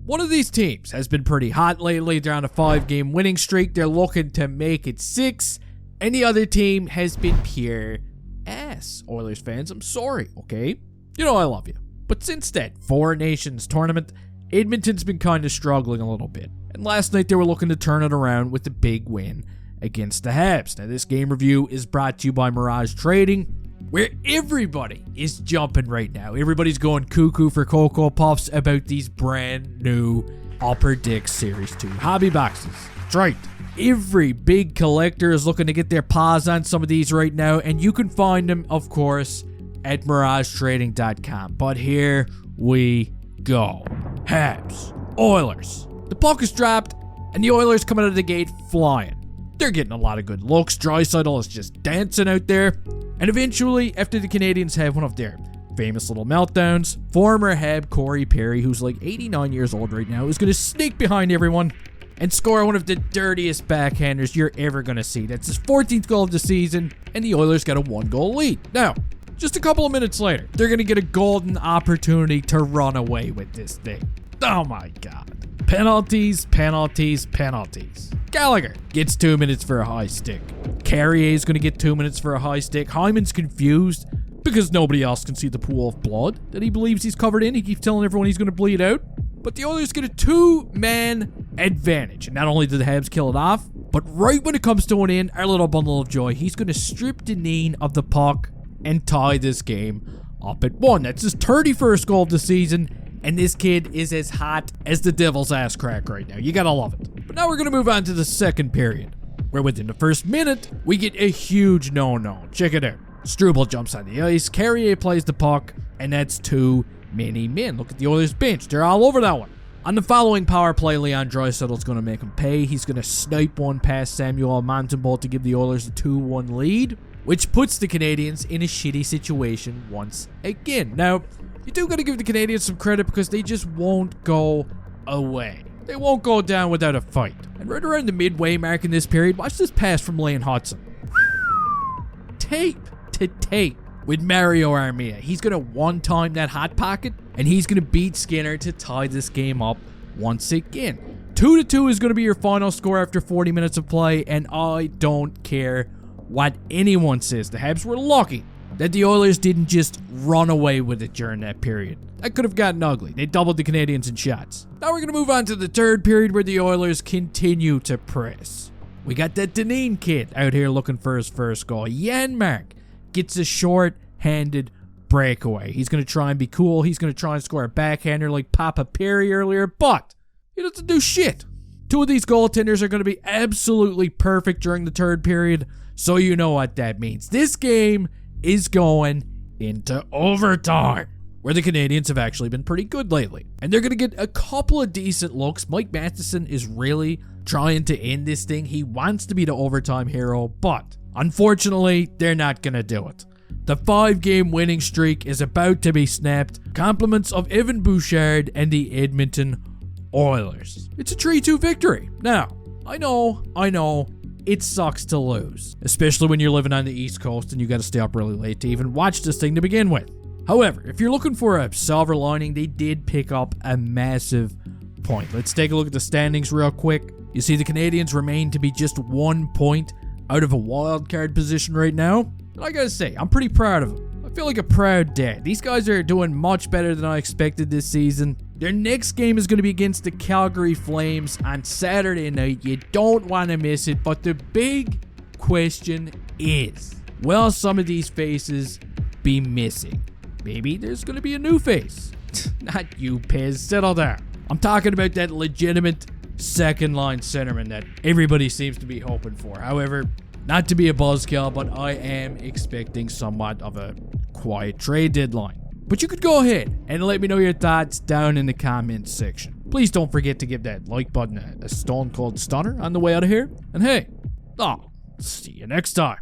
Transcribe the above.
One of these teams has been pretty hot lately. They're on a 5-game winning streak. They're looking to make it 6. And the other team has been pure ass. Oilers fans, I'm sorry, okay? You know I love you. But since that Four Nations tournament, Edmonton's been kind of struggling a little bit. And last night they were looking to turn it around with a big win against the Habs. Now this game review is brought to you by Miraj Trading, where everybody is jumping right now. Everybody's going cuckoo for Cocoa Puffs about these brand new Upper Deck Series 2 hobby boxes. That's right. Every big collector is looking to get their paws on some of these right now, and you can find them, of course, at miragetrading.com. But here we go. Habs, Oilers. The puck is dropped, and the Oilers come out of the gate flying. They're getting a lot of good looks. Draisaitl is just dancing out there. And eventually, after the Canadiens have one of their famous little meltdowns, former Hab Corey Perry, who's like 89 years old right now, is going to sneak behind everyone and score one of the dirtiest backhanders you're ever going to see. That's his 14th goal of the season, and the Oilers got a 1-goal lead. Now, just a couple of minutes later, they're going to get a golden opportunity to run away with this thing. Oh my God. Penalties, penalties, penalties. Gallagher gets 2 minutes for a high stick. Carrier's going to get 2 minutes for a high stick. Hyman's confused because nobody else can see the pool of blood that he believes he's covered in. He keeps telling everyone he's going to bleed out. But the Oilers get a 2-man advantage. And not only did the Habs kill it off, but right when it comes to an end, our little bundle of joy, he's going to strip Dineen of the puck and tie this game up at 1. That's his 31st goal of the season, and this kid is as hot as the devil's ass crack right now. You gotta love it. But now we're gonna move on to the second period, where within the first minute, we get a huge no-no. Check it out. Struble jumps on the ice, Carrier plays the puck, and that's too many men. Look at the Oilers bench. They're all over that one. On the following power play, Leon Draisaitl's going to make him pay. He's going to snipe one past Samuel Montembeault to give the Oilers a 2-1 lead, which puts the Canadiens in a shitty situation once again. Now, you do got to give the Canadiens some credit because they just won't go away. They won't go down without a fight. And right around the midway mark in this period, watch this pass from Lane Hudson. Tape to tape with Mario Armia. He's going to one-time that hot pocket, and he's going to beat Skinner to tie this game up once again. 2-2 is going to be your final score after 40 minutes of play, and I don't care what anyone says. The Habs were lucky that the Oilers didn't just run away with it during that period. That could have gotten ugly. They doubled the Canadiens in shots. Now we're going to move on to the third period where the Oilers continue to press. We got that Dineen kid out here looking for his first goal. Janmark gets a short-handed breakaway. He's going to try and be cool. He's going to try and score a backhander like Papa Perry earlier, but he doesn't do shit. Two of these goaltenders are going to be absolutely perfect during the third period, so you know what that means. This game is going into overtime, where the Canadiens have actually been pretty good lately. And they're going to get a couple of decent looks. Mike Matheson is really trying to end this thing. He wants to be the overtime hero, but unfortunately, they're not going to do it. The 5-game winning streak is about to be snapped. Compliments of Evan Bouchard and the Edmonton Oilers. It's a 3-2 victory. Now, I know, it sucks to lose, especially when you're living on the East Coast and you got to stay up really late to even watch this thing to begin with. However, if you're looking for a silver lining, they did pick up a massive point. Let's take a look at the standings real quick. You see the Canadiens remain to be just 1 point out of a wildcard position right now. And I gotta say, I'm pretty proud of them. I feel like a proud dad. These guys are doing much better than I expected this season. Their next game is going to be against the Calgary Flames on Saturday night. You don't want to miss it. But the big question is, will some of these faces be missing? Maybe there's going to be a new face. Not you, Pez. Settle down. I'm talking about that legitimate second-line centerman that everybody seems to be hoping for. However, not to be a buzzkill, but I am expecting somewhat of a quiet trade deadline. But you could go ahead and let me know your thoughts down in the comments section. Please don't forget to give that like button a stone cold stunner on the way out of here. And hey, I'll see you next time.